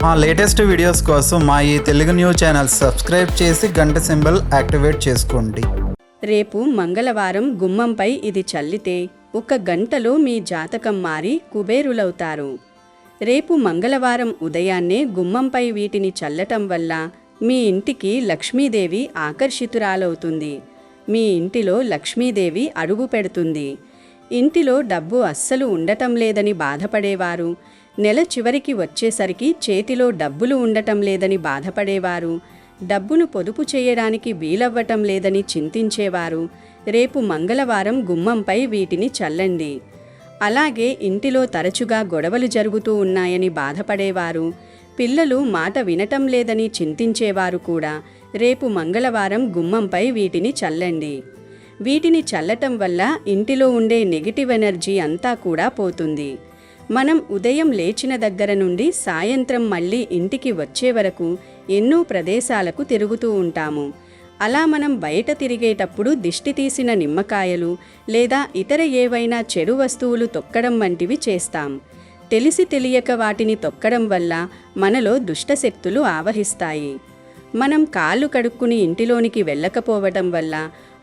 మా latest videos కోసం మా ఈ తెలుగు న్యూస్ ఛానల్ సబ్స్క్రైబ్ చేసి గంట సింబల్ యాక్టివేట్ చేసుకోండి. రేపు మంగళవారం గుమ్మంపై ఇది చల్లితే 1 గంటలో మీ జాతకం మారి కుబేరులవుతారు. రేపు మంగళవారం ఉదయాన్నే గుమ్మంపై వీటిని చల్లటం వల్ల మీ ఇంటికి లక్ష్మీదేవి ఆకర్షితురాలవుతుంది. మీ ఇంటిలో లక్ష్మీదేవి అడుగు పెడుతుంది. ఇంటిలో డబ్బు అస్సలు ఉండటం లేదని బాధపడేవారు, నెల చివరికి వచ్చేసరికి చేతిలో డబ్బులు ఉండటం లేదని బాధపడేవారు, డబ్బును పొదుపు చేయడానికి వీలవ్వటం లేదని చింతించేవారు రేపు మంగళవారం గుమ్మంపై వీటిని చల్లండి. అలాగే ఇంటిలో తరచుగా గొడవలు జరుగుతూ ఉన్నాయని బాధపడేవారు, పిల్లలు మాట వినటం లేదని చింతించేవారు కూడా రేపు మంగళవారం గుమ్మంపై వీటిని చల్లండి. వీటిని చల్లటం వల్ల ఇంటిలో ఉండే నెగిటివ్ ఎనర్జీ అంతా కూడా పోతుంది. మనం ఉదయం లేచిన దగ్గర నుండి సాయంత్రం మళ్ళీ ఇంటికి వచ్చే వరకు ఎన్నో ప్రదేశాలకు తిరుగుతూ ఉంటాము. అలా మనం బయట తిరిగేటప్పుడు దిష్టి తీసిన నిమ్మకాయలు లేదా ఇతర ఏవైనా చెడు వస్తువులు తొక్కడం వంటివి చేస్తాం. తెలిసి తెలియక వాటిని తొక్కడం వల్ల మనలో దుష్టశక్తులు ఆవహిస్తాయి. మనం కాళ్ళు కడుక్కుని ఇంటిలోనికి వెళ్ళకపోవటం వల్ల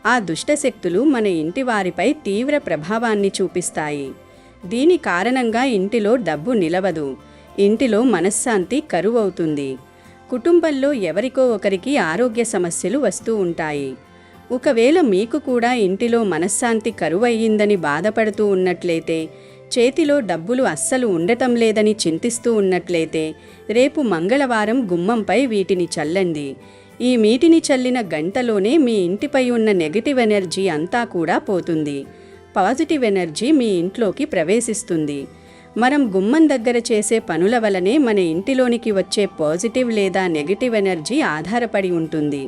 ఆ దుష్టశక్తులు మన ఇంటి వారిపై తీవ్ర ప్రభావాన్ని చూపిస్తాయి. దీని కారణంగా ఇంటిలో డబ్బు నిలవదు, ఇంటిలో మనశ్శాంతి కరువవుతుంది. కుటుంబంలో ఎవరికో ఒకరికి ఆరోగ్య సమస్యలు వస్తూ ఉంటాయి. ఒకవేళ మీకు కూడా ఇంటిలో మనశ్శాంతి కరువయ్యిందని బాధపడుతూ ఉన్నట్లయితే, చేతిలో డబ్బులు అస్సలు ఉండటం లేదని చింతిస్తూ ఉన్నట్లయితే రేపు మంగళవారం గుమ్మంపై వీటిని చల్లండి. ఈ వీటిని చల్లిన గంటలోనే మీ ఇంటిపై ఉన్న నెగటివ్ ఎనర్జీ అంతా కూడా పోతుంది. పాజిటివ్ ఎనర్జీ మీ ఇంట్లోకి ప్రవేశిస్తుంది. మనం గుమ్మం దగ్గర చేసే పనుల వలనే మన ఇంటిలోనికి వచ్చే పాజిటివ్ లేదా నెగటివ్ ఎనర్జీ ఆధారపడి ఉంటుంది.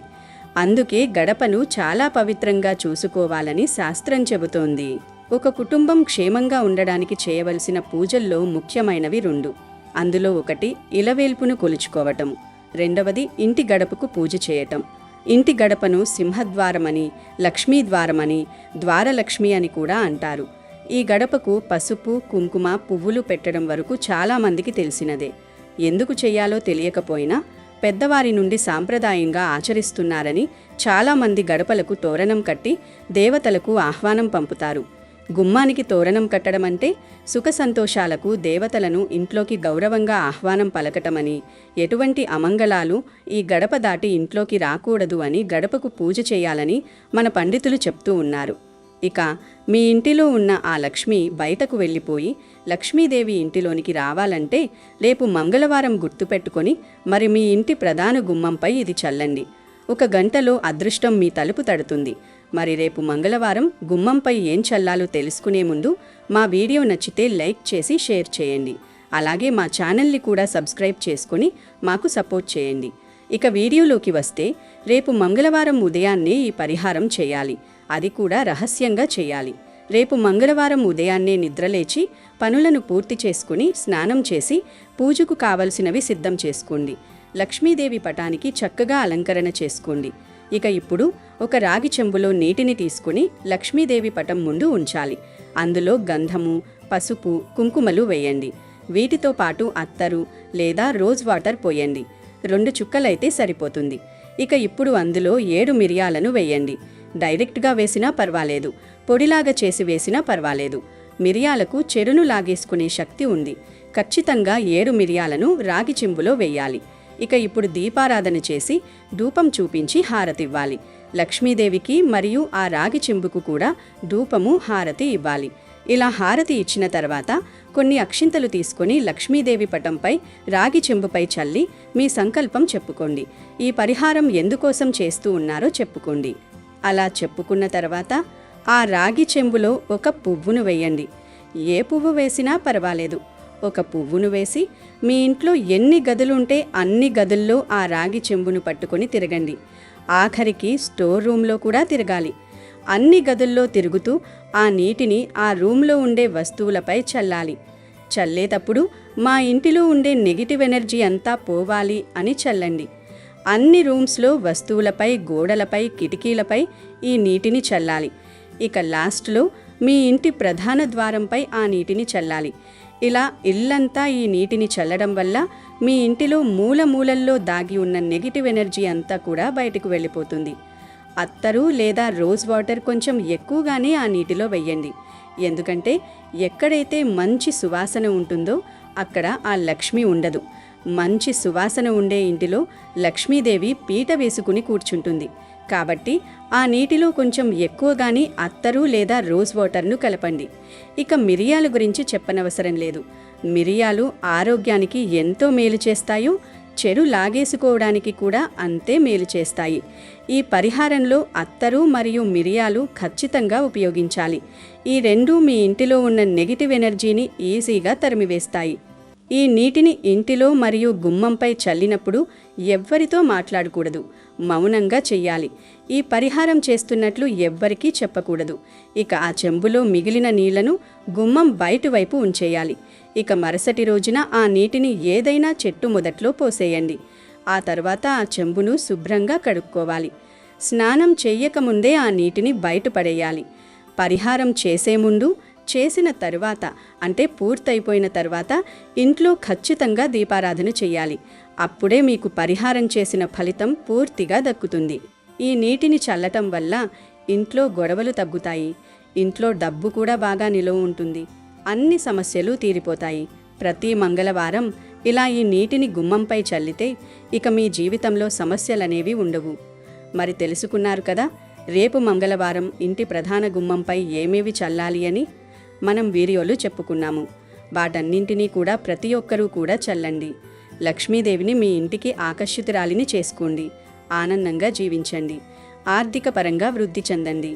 అందుకే గడపను చాలా పవిత్రంగా చూసుకోవాలని శాస్త్రం చెబుతోంది. ఒక కుటుంబం క్షేమంగా ఉండడానికి చేయవలసిన పూజల్లో ముఖ్యమైనవి 2. అందులో ఒకటి ఇలవేల్పును కొలుచుకోవటం, రెండవది ఇంటి గడపకు పూజ చేయటం. ఇంటి గడపను సింహద్వారమని, లక్ష్మీద్వారమని, ద్వారలక్ష్మి అని కూడా అంటారు. ఈ గడపకు పసుపు, కుంకుమ, పువ్వులు పెట్టడం వరకు చాలామందికి తెలిసినదే. ఎందుకు చెయ్యాలో తెలియకపోయినా పెద్దవారి నుండి సాంప్రదాయంగా ఆచరిస్తున్నారని చాలామంది గడపలకు తోరణం కట్టి దేవతలకు ఆహ్వానం పంపుతారు. గుమ్మానికి తోరణం కట్టడం అంటే సుఖ సంతోషాలకు దేవతలను ఇంట్లోకి గౌరవంగా ఆహ్వానం పలకటమని, ఎటువంటి అమంగళాలు ఈ గడప దాటి ఇంట్లోకి రాకూడదు అని గడపకు పూజ చేయాలని మన పండితులు చెప్తూ ఉన్నారు. ఇక మీ ఇంటిలో ఉన్న ఆ లక్ష్మి బయటకు వెళ్ళిపోయి లక్ష్మీదేవి ఇంటిలోనికి రావాలంటే రేపు మంగళవారం గుర్తుపెట్టుకొని మరి మీ ఇంటి ప్రధాన గుమ్మంపై ఇది చల్లండి. 1 గంటలో అదృష్టం మీ తలుపు తడుతుంది. మరి రేపు మంగళవారం గుమ్మంపై ఏం చల్లాలో తెలుసుకునే ముందు మా వీడియో నచ్చితే లైక్ చేసి షేర్ చేయండి. అలాగే మా ఛానల్ని కూడా సబ్స్క్రైబ్ చేసుకొని మాకు సపోర్ట్ చేయండి. ఇక వీడియోలోకి వస్తే రేపు మంగళవారం ఉదయాన్నే ఈ పరిహారం చేయాలి. అది కూడా రహస్యంగా చేయాలి. రేపు మంగళవారం ఉదయాన్నే నిద్రలేచి పనులను పూర్తి చేసుకుని స్నానం చేసి పూజకు కావలసినవి సిద్ధం చేసుకోండి. లక్ష్మీదేవి పటానికి చక్కగా అలంకరణ చేసుకోండి. ఇక ఇప్పుడు ఒక రాగి చెంబులో నీటిని తీసుకుని లక్ష్మీదేవి పటం ముందు ఉంచాలి. అందులో గంధము, పసుపు, కుంకుమలు వేయండి. వీటితో పాటు అత్తరు లేదా రోజ్ వాటర్ పోయండి. 2 చుక్కలైతే సరిపోతుంది. ఇక ఇప్పుడు అందులో 7 మిరియాలను వేయండి. డైరెక్ట్గా వేసినా పర్వాలేదు, పొడిలాగా చేసి వేసినా పర్వాలేదు. మిరియాలకు చెరును లాగేసుకునే శక్తి ఉంది. ఖచ్చితంగా 7 మిరియాలను రాగి చెంబులో వేయాలి. ఇక ఇప్పుడు దీపారాధన చేసి ధూపం చూపించి హారతివ్వాలి. లక్ష్మీదేవికి మరియు ఆ రాగి చెంబుకు కూడా ధూపము, హారతి ఇవ్వాలి. ఇలా హారతి ఇచ్చిన తర్వాత కొన్ని అక్షింతలు తీసుకొని లక్ష్మీదేవి పటంపై రాగి చెంబుపై చల్లి మీ సంకల్పం చెప్పుకోండి. ఈ పరిహారం ఎందుకోసం చేస్తూ ఉన్నారో చెప్పుకోండి. అలా చెప్పుకున్న తర్వాత ఆ రాగి చెంబులో ఒక పువ్వును వేయండి. ఏ పువ్వు వేసినా పర్వాలేదు. ఒక పువ్వును వేసి మీ ఇంట్లో ఎన్ని గదులుంటే అన్ని గదుల్లో ఆ రాగి చెంబును పట్టుకొని తిరగండి. ఆఖరికి స్టోర్ రూమ్లో కూడా తిరగాలి. అన్ని గదుల్లో తిరుగుతూ ఆ నీటిని ఆ రూమ్లో ఉండే వస్తువులపై చల్లాలి. చల్లేటప్పుడు మా ఇంటిలో ఉండే నెగిటివ్ ఎనర్జీ అంతా పోవాలి అని చల్లండి. అన్ని రూమ్స్లో వస్తువులపై, గోడలపై, కిటికీలపై ఈ నీటిని చల్లాలి. ఇక లాస్ట్లో మీ ఇంటి ప్రధాన ద్వారంపై ఆ నీటిని చల్లాలి. ఇలా ఇల్లంతా ఈ నీటిని చల్లడం వల్ల మీ ఇంటిలో మూల మూలల్లో దాగి ఉన్న నెగిటివ్ ఎనర్జీ అంతా కూడా బయటకు వెళ్ళిపోతుంది. అత్తరు లేదా రోజ్ వాటర్ కొంచెం ఎక్కువగానే ఆ నీటిలో వెయ్యండి. ఎందుకంటే ఎక్కడైతే మంచి సువాసన ఉంటుందో అక్కడ ఆ లక్ష్మి ఉండదు. మంచి సువాసన ఉండే ఇంటిలో లక్ష్మీదేవి పీట వేసుకుని కూర్చుంటుంది. కాబట్టి ఆ నీటిలో కొంచెం ఎక్కువగాని అత్తరు లేదా రోజ్ వాటర్ను కలపండి. ఇక మిరియాల గురించి చెప్పనవసరం లేదు. మిరియాలు ఆరోగ్యానికి ఎంతో మేలు చేస్తాయో చెడు లాగేసుకోవడానికి కూడా అంతే మేలు చేస్తాయి. ఈ పరిహారంలో అత్తరు మరియు మిరియాలు ఖచ్చితంగా ఉపయోగించాలి. ఈ రెండూ మీ ఇంటిలో ఉన్న నెగిటివ్ ఎనర్జీని ఈజీగా తరిమివేస్తాయి. ఈ నీటిని ఇంటిలో మరియు గుమ్మంపై చల్లినప్పుడు ఎవ్వరితో మాట్లాడకూడదు. మౌనంగా చెయ్యాలి. ఈ పరిహారం చేస్తున్నట్లు ఎవ్వరికీ చెప్పకూడదు. ఇక ఆ చెంబులో మిగిలిన నీళ్లను గుమ్మం బయటి వైపు ఉంచేయాలి. ఇక మరుసటి రోజున ఆ నీటిని ఏదైనా చెట్టు మొదట్లో పోసేయండి. ఆ తర్వాత ఆ చెంబును శుభ్రంగా కడుక్కోవాలి. స్నానం చెయ్యకముందే ఆ నీటిని బయటపడేయాలి. పరిహారం చేసే ముందు, చేసిన తరువాత అంటే పూర్తయిపోయిన తర్వాత ఇంట్లో ఖచ్చితంగా దీపారాధన చెయ్యాలి. అప్పుడే మీకు పరిహారం చేసిన ఫలితం పూర్తిగా దక్కుతుంది. ఈ నీటిని చల్లటం వల్ల ఇంట్లో గొడవలు తగ్గుతాయి. ఇంట్లో డబ్బు కూడా బాగా నిలువ ఉంటుంది. అన్ని సమస్యలు తీరిపోతాయి. ప్రతి మంగళవారం ఇలా ఈ నీటిని గుమ్మంపై చల్లితే ఇక మీ జీవితంలో సమస్యలనేవి ఉండవు. మరి తెలుసుకున్నారు కదా, రేపు మంగళవారం ఇంటి ప్రధాన గుమ్మంపై ఏమేవి చల్లాలి అని మనం వీడియోలో చెప్పుకున్నాము. వాటన్నింటినీ కూడా ప్రతి ఒక్కరూ కూడా చల్లండి. లక్ష్మీదేవిని మీ ఇంటికి ఆకర్షితురాలిని చేసుకోండి. ఆనందంగా జీవించండి. ఆర్థిక పరంగా వృద్ధి చెందండి.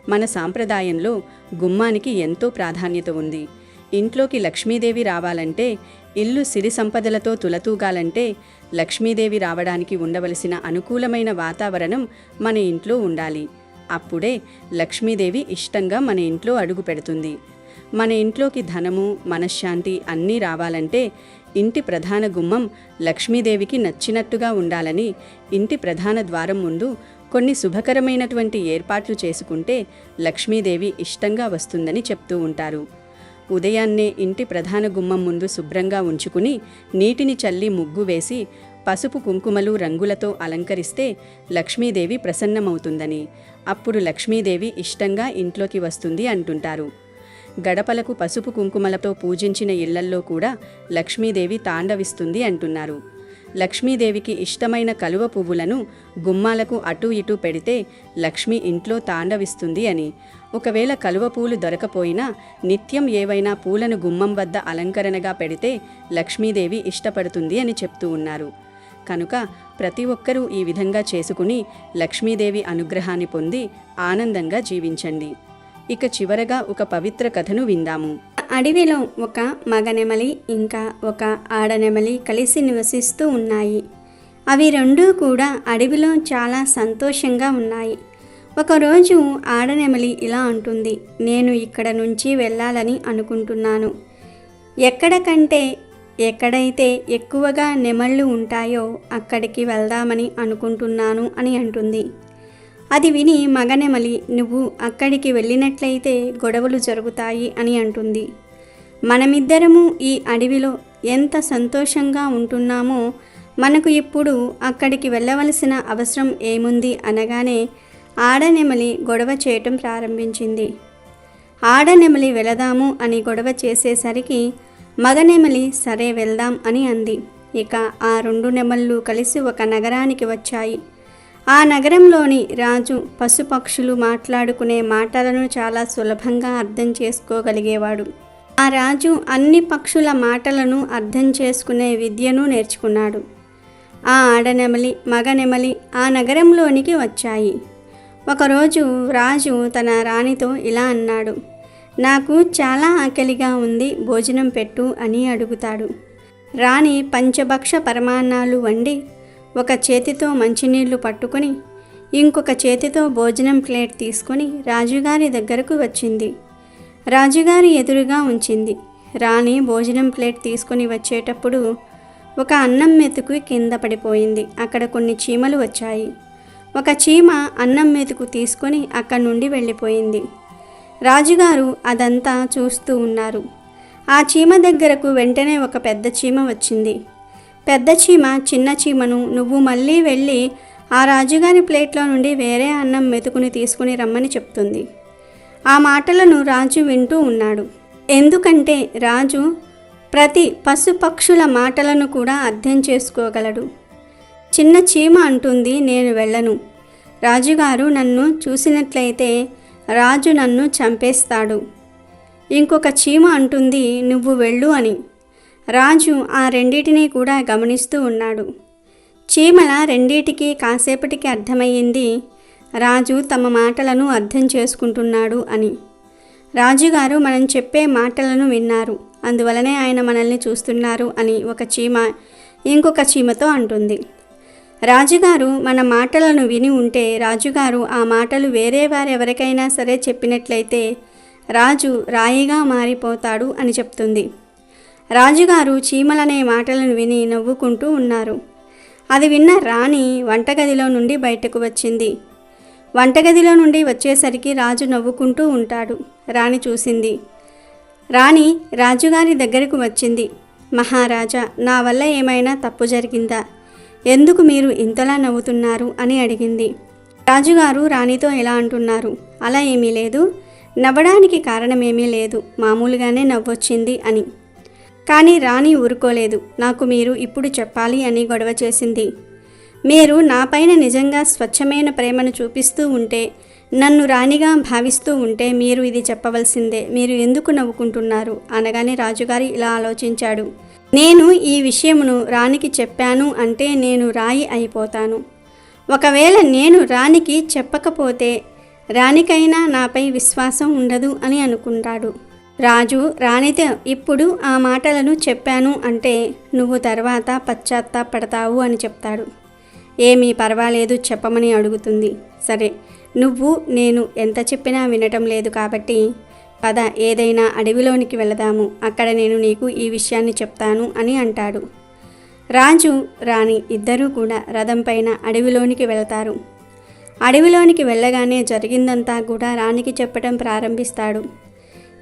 మన సాంప్రదాయంలో గుమ్మానికి ఎంతో ప్రాధాన్యత ఉంది. ఇంట్లోకి లక్ష్మీదేవి రావాలంటే, ఇల్లు సిరి సంపదలతో తులతూగాలంటే లక్ష్మీదేవి రావడానికి ఉండవలసిన అనుకూలమైన వాతావరణం మన ఇంట్లో ఉండాలి. అప్పుడే లక్ష్మీదేవి ఇష్టంగా మన ఇంట్లో అడుగు పెడుతుంది. మన ఇంట్లోకి ధనము, మనశ్శాంతి అన్నీ రావాలంటే ఇంటి ప్రధాన గుమ్మం లక్ష్మీదేవికి నచ్చినట్టుగా ఉండాలని ఇంటి ప్రధాన ద్వారం ముందు కొన్ని శుభకరమైనటువంటి ఏర్పాట్లు చేసుకుంటే లక్ష్మీదేవి ఇష్టంగా వస్తుందని చెప్తూ ఉంటారు. ఉదయాన్నే ఇంటి ప్రధాన గుమ్మం ముందు శుభ్రంగా ఉంచుకుని నీటిని చల్లి ముగ్గు వేసి పసుపు కుంకుమలు రంగులతో అలంకరిస్తే లక్ష్మీదేవి ప్రసన్నమవుతుందని, అప్పుడు లక్ష్మీదేవి ఇష్టంగా ఇంట్లోకి వస్తుంది అంటుంటారు. గడపలకు పసుపు కుంకుమలతో పూజించిన ఇళ్లల్లో కూడా లక్ష్మీదేవి తాండవిస్తుంది అంటున్నారు. లక్ష్మీదేవికి ఇష్టమైన కలువ పువ్వులను గుమ్మాలకు అటూ ఇటూ పెడితే లక్ష్మి ఇంట్లో తాండవిస్తుంది అని, ఒకవేళ కలువ పూలు దొరకపోయినా నిత్యం ఏవైనా పూలను గుమ్మం వద్ద అలంకరణగా పెడితే లక్ష్మీదేవి ఇష్టపడుతుంది అని చెప్తూ ఉన్నారు. కనుక ప్రతి ఒక్కరూ ఈ విధంగా చేసుకుని లక్ష్మీదేవి అనుగ్రహాన్ని పొంది ఆనందంగా జీవించండి. ఇక చివరగా ఒక పవిత్ర కథను విందాము. అడవిలో ఒక మగనెమలి ఇంకా ఒక ఆడనెమలి కలిసి నివసిస్తూ ఉన్నాయి. అవి రెండూ కూడా అడవిలో చాలా సంతోషంగా ఉన్నాయి. ఒకరోజు ఆడనెమలి ఇలా అంటుంది, నేను ఇక్కడ నుంచి వెళ్ళాలని అనుకుంటున్నాను. ఎక్కడైతే ఎక్కువగా నెమళ్ళు ఉంటాయో అక్కడికి వెళ్దామని అనుకుంటున్నాను అని అంటుంది. అది విని మగనెమలి, నువ్వు అక్కడికి వెళ్ళినట్లయితే గొడవలు జరుగుతాయి అని అంటుంది. మనమిద్దరము ఈ అడవిలో ఎంత సంతోషంగా ఉంటున్నామో మనకు ఇప్పుడు అక్కడికి వెళ్ళవలసిన అవసరం ఏముంది అనగానే ఆడనెమలి గొడవ చేయటం ప్రారంభించింది. ఆడనెమలి వెళదాము అని గొడవ చేసేసరికి మగనెమలి సరే వెళ్దాం అని అంది. ఇక ఆ రెండు నెమళ్ళు కలిసి ఒక నగరానికి వచ్చాయి. ఆ నగరంలోని రాజు పశుపక్షులు మాట్లాడుకునే మాటలను చాలా సులభంగా అర్థం చేసుకోగలిగేవాడు. ఆ రాజు అన్ని పక్షుల మాటలను అర్థం చేసుకునే విద్యను నేర్చుకున్నాడు. ఆ ఆడనెమలి, మగనెమలి ఆ నగరంలోనికి వచ్చాయి. ఒకరోజు రాజు తన రాణితో ఇలా అన్నాడు, నాకు చాలా ఆకలిగా ఉంది, భోజనం పెట్టు అని అడుగుతాడు. రాణి పంచభక్ష పరమాన్నాలు వండి ఒక చేతితో మంచినీళ్లు పట్టుకొని ఇంకొక చేతితో భోజనం ప్లేట్ తీసుకొని రాజుగారి దగ్గరకు వచ్చింది. రాజుగారి ఎదురుగా ఉంచింది. రాణి భోజనం ప్లేట్ తీసుకొని వచ్చేటప్పుడు ఒక అన్నం మెతుకు కింద పడిపోయింది. అక్కడ కొన్ని చీమలు వచ్చాయి. ఒక చీమ అన్నం మెతుకు తీసుకొని అక్కడి నుండి వెళ్ళిపోయింది. రాజుగారు అదంతా చూస్తూ ఉన్నారు. ఆ చీమ దగ్గరకు వెంటనే ఒక పెద్ద చీమ వచ్చింది. పెద్ద చీమ చిన్న చీమను నువ్వు మళ్ళీ వెళ్ళి ఆ రాజుగారి ప్లేట్లో నుండి వేరే అన్నం మెతుకుని తీసుకుని రమ్మని చెప్తుంది. ఆ మాటలను రాజు వింటూ ఉన్నాడు. ఎందుకంటే రాజు ప్రతి పశుపక్షుల మాటలను కూడా అర్థం చేసుకోగలడు. చిన్న చీమ అంటుంది, నేను వెళ్ళను. రాజుగారు నన్ను చూసినట్లయితే రాజు నన్ను చంపేస్తాడు. ఇంకొక చీమ అంటుంది, నువ్వు వెళ్ళు అని. రాజు ఆ రెండిటినీ కూడా గమనిస్తూ ఉన్నాడు. చీమల రెండిటికి కాసేపటికి అర్థమయ్యింది రాజు తమ మాటలను అర్థం చేసుకుంటున్నాడు అని. రాజుగారు మనం చెప్పే మాటలను విన్నారు, అందువలనే ఆయన మనల్ని చూస్తున్నారు అని ఒక చీమ ఇంకొక చీమతో అంటుంది. రాజుగారు మన మాటలను విని ఉంటే రాజుగారు ఆ మాటలు వేరే వారెవరికైనా సరే చెప్పినట్లయితే రాజు రాయిగా మారిపోతాడు అని చెప్తుంది. రాజుగారు చీమలనే మాటలను విని నవ్వుకుంటూ ఉన్నారు. అది విన్న రాణి వంటగదిలో నుండి బయటకు వచ్చింది. వంటగదిలో నుండి వచ్చేసరికి రాజు నవ్వుకుంటూ ఉంటాడు. రాణి చూసింది. రాణి రాజుగారి దగ్గరకు వచ్చింది. మహారాజా, నా వల్ల ఏమైనా తప్పు జరిగిందా? ఎందుకు మీరు ఇంతలా నవ్వుతున్నారు అని అడిగింది. రాజుగారు రాణితో ఎలా అంటున్నారు, అలా ఏమీ లేదు, నవ్వడానికి కారణమేమీ లేదు, మామూలుగానే నవ్వొచ్చింది అని. కానీ రాణి ఊరుకోలేదు. నాకు మీరు ఇప్పుడు చెప్పాలి అని గొడవ చేసింది. మీరు నాపైన నిజంగా స్వచ్ఛమైన ప్రేమను చూపిస్తూ ఉంటే, నన్ను రాణిగా భావిస్తూ ఉంటే మీరు ఇది చెప్పవలసిందే. మీరు ఎందుకు నవ్వుకుంటున్నారు అనగానే రాజుగారు ఇలా ఆలోచించాడు. నేను ఈ విషయమును రాణికి చెప్పాను అంటే నేను రాయి అయిపోతాను. ఒకవేళ నేను రాణికి చెప్పకపోతే రాణికైనా నాపై విశ్వాసం ఉండదు అని అనుకుంటాడు. రాజు రాణితో ఇప్పుడు ఆ మాటలను చెప్పాను అంటే నువ్వు తర్వాత పశ్చాత్తాపడతావు అని చెప్తాడు. ఏమీ పర్వాలేదు చెప్పమని అడుగుతుంది. సరే, నువ్వు నేను ఎంత చెప్పినా వినటం లేదు కాబట్టి పద ఏదైనా అడవిలోనికి వెళదాము, అక్కడ నేను నీకు ఈ విషయాన్ని చెప్తాను అని అంటాడు. రాజు రాణి ఇద్దరూ కూడా రథం పైన అడవిలోనికి వెళతారు. అడవిలోనికి వెళ్ళగానే జరిగిందంతా కూడా రాణికి చెప్పటం ప్రారంభిస్తాడు.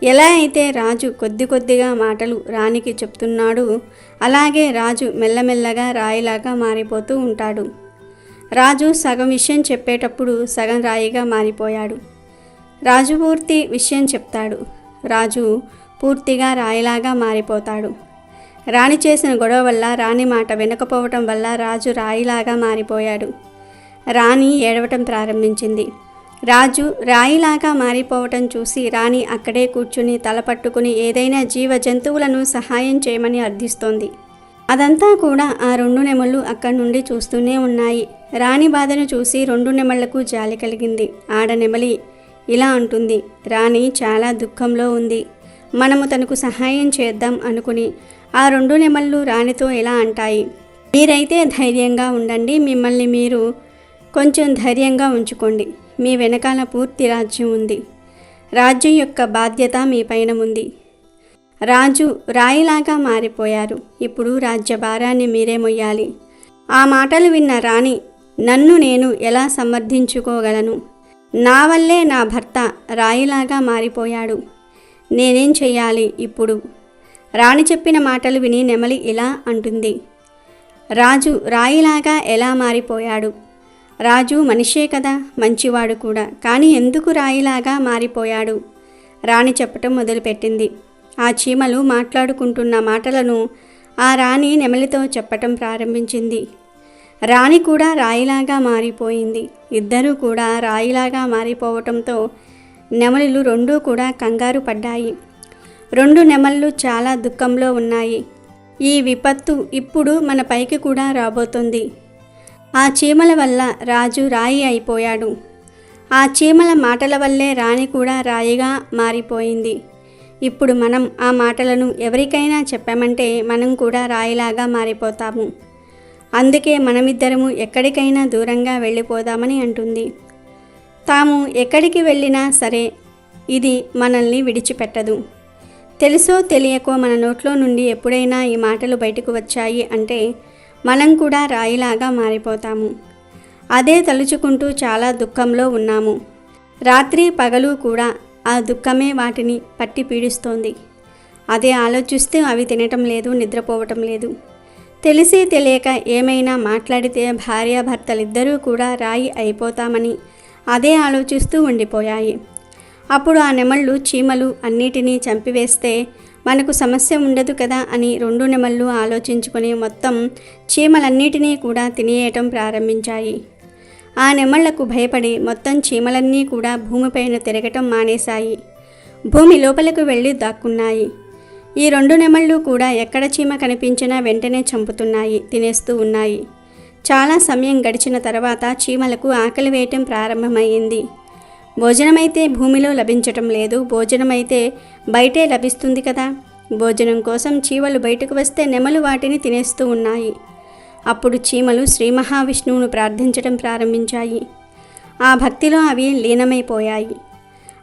ఎలా అయితే రాజు కొద్ది కొద్దిగా మాటలు రాణికి చెప్తున్నాడు, అలాగే రాజు మెల్లమెల్లగా రాయిలాగా మారిపోతూ ఉంటాడు. రాజు సగం విషయం చెప్పేటప్పుడు సగం రాయిగా మారిపోయాడు. రాజు పూర్తి విషయం చెప్తాడు. రాజు పూర్తిగా రాయిలాగా మారిపోతాడు. రాణి చేసిన గొడవ వల్ల, రాణి మాట వినకపోవటం వల్ల రాజు రాయిలాగా మారిపోయాడు. రాణి ఏడవటం ప్రారంభించింది. రాజు రాయిలాగా మారిపోవటం చూసి రాణి అక్కడే కూర్చుని తల పట్టుకుని ఏదైనా జీవ జంతువులను సహాయం చేయమని అర్థిస్తోంది. అదంతా కూడా ఆ రెండు నెమళ్ళు అక్కడి నుండి చూస్తూనే ఉన్నాయి. రాణి బాధను చూసి రెండు నెమళ్లకు జాలి కలిగింది. ఆడ నెమలి ఇలా అంటుంది, రాణి చాలా దుఃఖంలో ఉంది, మనము తనకు సహాయం చేద్దాం అనుకుని ఆ రెండు నెమళ్ళు రాణితో ఇలా అంటాయి, మీరైతే ధైర్యంగా ఉండండి, మిమ్మల్ని మీరు కొంచెం ధైర్యంగా ఉంచుకోండి, మీ వెనకాల పూర్తి రాజ్యం ఉంది, రాజ్యం యొక్క బాధ్యత మీ పైన ఉంది. రాజు రాయిలాగా మారిపోయారు. ఇప్పుడు రాజ్యభారాన్ని మీరే మొయ్యాలి. ఆ మాటలు విన్న రాణి, నన్ను నేను ఎలా సమర్థించుకోగలను? నా వల్లే నా భర్త రాయిలాగా మారిపోయాడు, నేనేం చెయ్యాలి ఇప్పుడు? రాణి చెప్పిన మాటలు విని నెమలి ఇలా అంటుంది, రాజు రాయిలాగా ఎలా మారిపోయాడు? రాజు మనిషే కదా, మంచివాడు కూడా, కానీ ఎందుకు రాయిలాగా మారిపోయాడు? రాణి చెప్పటం మొదలుపెట్టింది. ఆ చీమలు మాట్లాడుకుంటున్న మాటలను ఆ రాణి నెమలితో చెప్పటం ప్రారంభించింది. రాణి కూడా రాయిలాగా మారిపోయింది. ఇద్దరూ కూడా రాయిలాగా మారిపోవటంతో నెమలులు రెండూ కూడా కంగారు పడ్డాయి. రెండు నెమళ్ళు చాలా దుఃఖంలో ఉన్నాయి. ఈ విపత్తు ఇప్పుడు మన పైకి కూడా రాబోతుంది. ఆ చీమల వల్ల రాజు రాయి అయిపోయాడు. ఆ చీమల మాటల వల్లే రాణి కూడా రాయిగా మారిపోయింది. ఇప్పుడు మనం ఆ మాటలను ఎవరికైనా చెప్పామంటే మనం కూడా రాయిలాగా మారిపోతాము. అందుకే మనమిద్దరము ఎక్కడికైనా దూరంగా వెళ్ళిపోదామని అంటుంది. తాము ఎక్కడికి వెళ్ళినా సరే ఇది మనల్ని విడిచిపెట్టదు. తెలుసో తెలియకో మన నోట్లో నుండి ఎప్పుడైనా ఈ మాటలు బయటకు వచ్చాయి అంటే మనం కూడా రాయిలాగా మారిపోతాము. అదే తలుచుకుంటూ చాలా దుఃఖంలో ఉన్నాము. రాత్రి పగలు కూడా ఆ దుఃఖమే వాటిని పట్టి పీడిస్తోంది. అదే ఆలోచిస్తూ అవి తినటం లేదు, నిద్రపోవటం లేదు. తెలిసి తెలియక ఏమైనా మాట్లాడితే భార్యాభర్తలిద్దరూ కూడా రాయి అయిపోతామని అదే ఆలోచిస్తూ ఉండిపోయాయి. అప్పుడు ఆ నెమళ్ళు చీమలు అన్నిటినీ చంపివేస్తే మనకు సమస్య ఉండదు కదా అని 2 నెమళ్ళు ఆలోచించుకొని మొత్తం చీమలన్నిటినీ కూడా తినేయటం ప్రారంభించాయి. ఆ నెమళ్లకు భయపడి మొత్తం చీమలన్నీ కూడా భూమిపైన తిరగటం మానేశాయి. భూమి లోపలకు వెళ్ళి దాక్కున్నాయి. ఈ 2 నెమళ్ళు కూడా ఎక్కడ చీమ కనిపించినా వెంటనే చంపుతున్నాయి, తినేస్తూ ఉన్నాయి. చాలా సమయం గడిచిన తర్వాత చీమలకు ఆకలి వేయటం ప్రారంభమైంది. భోజనమైతే భూమిలో లభించటం లేదు, భోజనమైతే బయటే లభిస్తుంది కదా. భోజనం కోసం చీమలు బయటకు వస్తే నెమలు వాటిని తినేస్తూ ఉన్నాయి. అప్పుడు చీమలు శ్రీ మహావిష్ణువును ప్రార్థించటం ప్రారంభించాయి. ఆ భక్తిలో అవి లీనమైపోయాయి.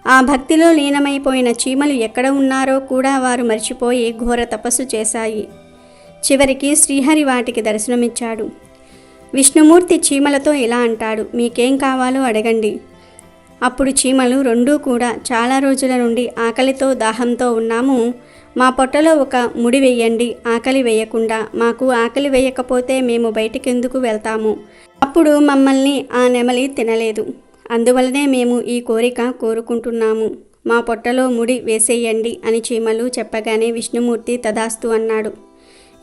ఆ భక్తిలో లీనమైపోయిన చీమలు ఎక్కడ ఉన్నారో కూడా వారు మర్చిపోయి ఘోర తపస్సు చేశాయి. చివరికి శ్రీహరి వాటికి దర్శనమిచ్చాడు. విష్ణుమూర్తి చీమలతో ఇలా అంటాడు, మీకేం కావాలో అడగండి. అప్పుడు చీమలు 2 కూడా చాలా రోజుల నుండి ఆకలితో దాహంతో ఉన్నాము, మా పొట్టలో ఒక ముడి వేయండి, ఆకలి వేయకుండా. మాకు ఆకలి వేయకపోతే మేము బయటికెందుకు వెళ్తాము? అప్పుడు మమ్మల్ని ఆ నెమలి తినలేదు, అందువలనే మేము ఈ కోరిక కోరుకుంటున్నాము, మా పొట్టలో ముడి వేసేయండి అని చీమలు చెప్పగానే విష్ణుమూర్తి తదాస్తు అన్నాడు.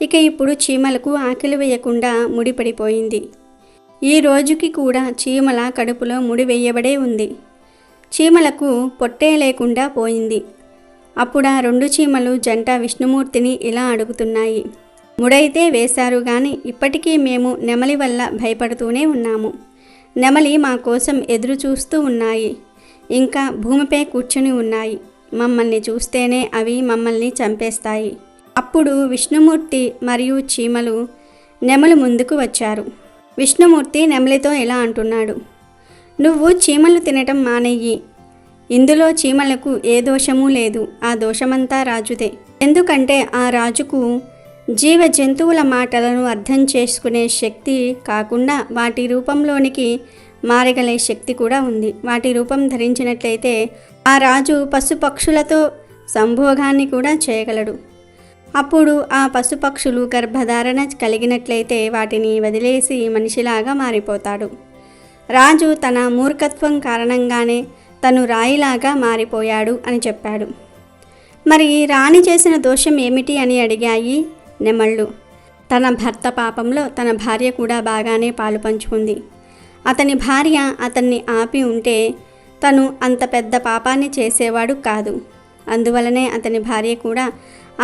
ఇక ఇప్పుడు చీమలకు ఆకలి వేయకుండా ముడి పడిపోయింది. ఈ రోజుకి కూడా చీమల కడుపులో ముడి వేయబడే ఉంది. చీమలకు పొట్టే లేకుండా పోయింది. అప్పుడు ఆ 2 చీమలు జంట విష్ణుమూర్తిని ఇలా అడుగుతున్నాయి, ముడైతే వేశారు గాని ఇప్పటికీ మేము నెమలి వల్ల భయపడుతూనే ఉన్నాము. నెమలి మా కోసం ఎదురు చూస్తూ ఉన్నాయి, ఇంకా భూమిపై కూర్చుని ఉన్నాయి. మమ్మల్ని చూస్తేనే అవి మమ్మల్ని చంపేస్తాయి. అప్పుడు విష్ణుమూర్తి మరియు చీమలు నెమలి ముందుకు వచ్చారు. విష్ణుమూర్తి నెమలితో ఇలా అంటున్నాడు, నువ్వు చీమలు తినటం మానేయి. ఇందులో చీమలకు ఏ దోషమూ లేదు, ఆ దోషమంతా రాజుదే. ఎందుకంటే ఆ రాజుకు జీవ జంతువుల మాటలను అర్థం చేసుకునే శక్తి కాకుండా వాటి రూపంలోనికి మారగలే శక్తి కూడా ఉంది. వాటి రూపం ధరించినట్లయితే ఆ రాజు పశుపక్షులతో సంభోగాన్ని కూడా చేయగలడు. అప్పుడు ఆ పశుపక్షులు గర్భధారణ కలిగినట్లయితే వాటిని వదిలేసి మనిషిలాగా మారిపోతాడు. రాజు తన మూర్ఖత్వం కారణంగానే తను రాయిలాగా మారిపోయాడు అని చెప్పాడు. మరి రాణి చేసిన దోషం ఏమిటి అని అడిగాయి నెమళ్ళు. తన భర్త పాపంలో తన భార్య కూడా బాగానే పాలు పంచుకుంది. అతని భార్య అతన్ని ఆపి ఉంటే తను అంత పెద్ద పాపాన్ని చేసేవాడు కాదు. అందువలనే అతని భార్య కూడా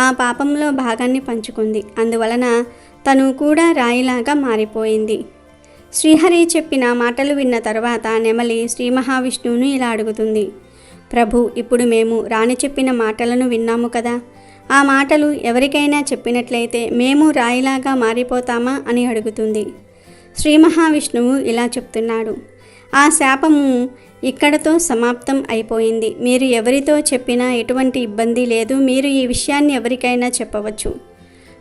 ఆ పాపంలో భాగాన్ని పంచుకుంది. అందువలన తను కూడా రాయిలాగా మారిపోయింది. శ్రీహరి చెప్పిన మాటలు విన్న తర్వాత నెమలి శ్రీ మహావిష్ణువును ఇలా అడుగుతుంది, ప్రభు, ఇప్పుడు మేము రాణి చెప్పిన మాటలను విన్నాము కదా, ఆ మాటలు ఎవరికైనా చెప్పినట్లయితే మేము రాయిలాగా మారిపోతామా అని అడుగుతుంది. శ్రీ మహావిష్ణువు ఇలా చెప్తున్నాడు, ఆ శాపము ఇక్కడతో సమాప్తం అయిపోయింది. మీరు ఎవరితో చెప్పినా ఎటువంటి ఇబ్బంది లేదు. మీరు ఈ విషయాన్ని ఎవరికైనా చెప్పవచ్చు.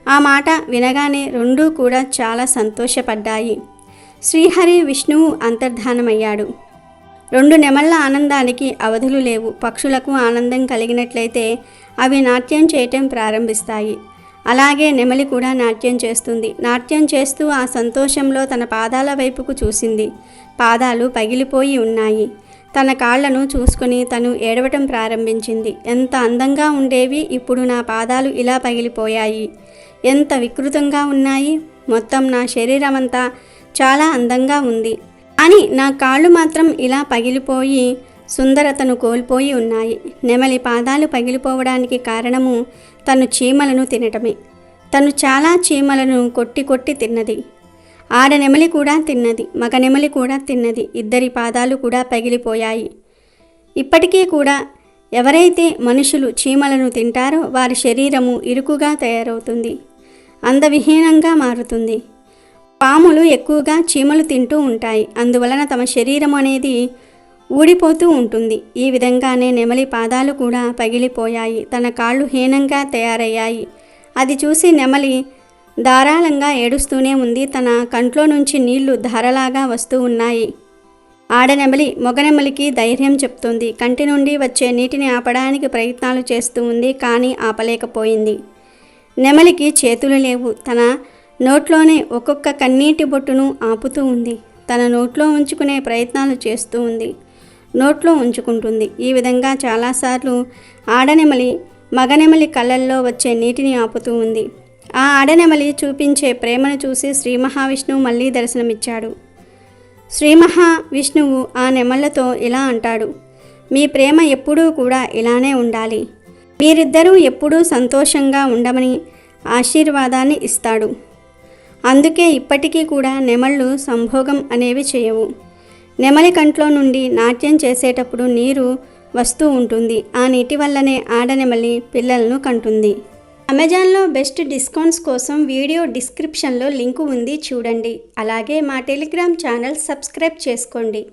ఆ మాట వినగానే 2 కూడా చాలా సంతోషపడ్డాయి. శ్రీహరి విష్ణువు అంతర్ధానమయ్యాడు. 2 నెమళ్ళ ఆనందానికి అవధులు లేవు. పక్షులకు ఆనందం కలిగినట్లయితే అవి నాట్యం చేయటం ప్రారంభిస్తాయి. అలాగే నెమలి కూడా నాట్యం చేస్తుంది. నాట్యం చేస్తూ ఆ సంతోషంలో తన పాదాల వైపుకు చూసింది. పాదాలు పగిలిపోయి ఉన్నాయి. తన కాళ్లను చూసుకుని తను ఏడవటం ప్రారంభించింది. ఎంత అందంగా ఉండేవి, ఇప్పుడు నా పాదాలు ఇలా పగిలిపోయాయి. ఎంత వికృతంగా ఉన్నాయి. మొత్తం నా శరీరమంతా చాలా అందంగా ఉంది, అని నా కాళ్ళు మాత్రం ఇలా పగిలిపోయి సుందరతను కోల్పోయి ఉన్నాయి. నెమలి పాదాలు పగిలిపోవడానికి కారణము తను చీమలను తినటమే. తను చాలా చీమలను కొట్టి కొట్టి తిన్నది. ఆడ నెమలి కూడా తిన్నది, మగ నెమలి కూడా తిన్నది. ఇద్దరి పాదాలు కూడా పగిలిపోయాయి. ఇప్పటికీ కూడా ఎవరైతే మనుషులు చీమలను తింటారో వారి శరీరము ఇరుకుగా తయారవుతుంది, అందవిహీనంగా మారుతుంది. పాములు ఎక్కువగా చీమలు తింటూ ఉంటాయి. అందువలన తమ శరీరం అనేది ఊడిపోతూ ఉంటుంది. ఈ విధంగానే నెమలి పాదాలు కూడా పగిలిపోయాయి. తన కాళ్ళు హీనంగా తయారయ్యాయి. అది చూసి నెమలి ధారాళంగా ఏడుస్తూనే ఉంది. తన కంట్లో నుంచి నీళ్లు ధారలాగా వస్తూ ఉన్నాయి. ఆడనెమలి మొగనెమలికి ధైర్యం చెప్తుంది. కంటి నుండి వచ్చే నీటిని ఆపడానికి ప్రయత్నాలు చేస్తూ ఉంది, కానీ ఆపలేకపోయింది. నెమలికి చేతులు లేవు. తన నోట్లోనే ఒక్కొక్క కన్నీటి బొట్టును ఆపుతూ ఉంది. తన నోట్లో ఉంచుకునే ప్రయత్నాలు చేస్తూ ఉంది. నోట్లో ఉంచుకుంటుంది. ఈ విధంగా చాలాసార్లు ఆడనెమలి మగనెమలి కళ్ళల్లో వచ్చే నీటిని ఆపుతూ ఉంది. ఆ ఆడనెమలి చూపించే ప్రేమను చూసి శ్రీ మహావిష్ణువు మళ్ళీ దర్శనమిచ్చాడు. శ్రీ మహావిష్ణువు ఆ నెమళ్లతో ఇలా అంటాడు, మీ ప్రేమ ఎప్పుడూ కూడా ఇలానే ఉండాలి. మీరిద్దరూ ఎప్పుడూ సంతోషంగా ఉండమని ఆశీర్వాదాన్ని ఇస్తాడు. అందుకే ఇప్పటికీ కూడా నెమళ్ళు సంభోగం అనేవి చేయవు. నెమలి కంట్లో నుండి నాట్యం చేసేటప్పుడు నీరు వస్తూ ఉంటుంది. ఆ నీటి వల్లనే ఆడనెమలి పిల్లలను కంటుంది. అమెజాన్లో బెస్ట్ డిస్కౌంట్స్ కోసం వీడియో డిస్క్రిప్షన్లో లింకు ఉంది, చూడండి. అలాగే మా టెలిగ్రామ్ ఛానల్ సబ్స్క్రైబ్ చేసుకోండి.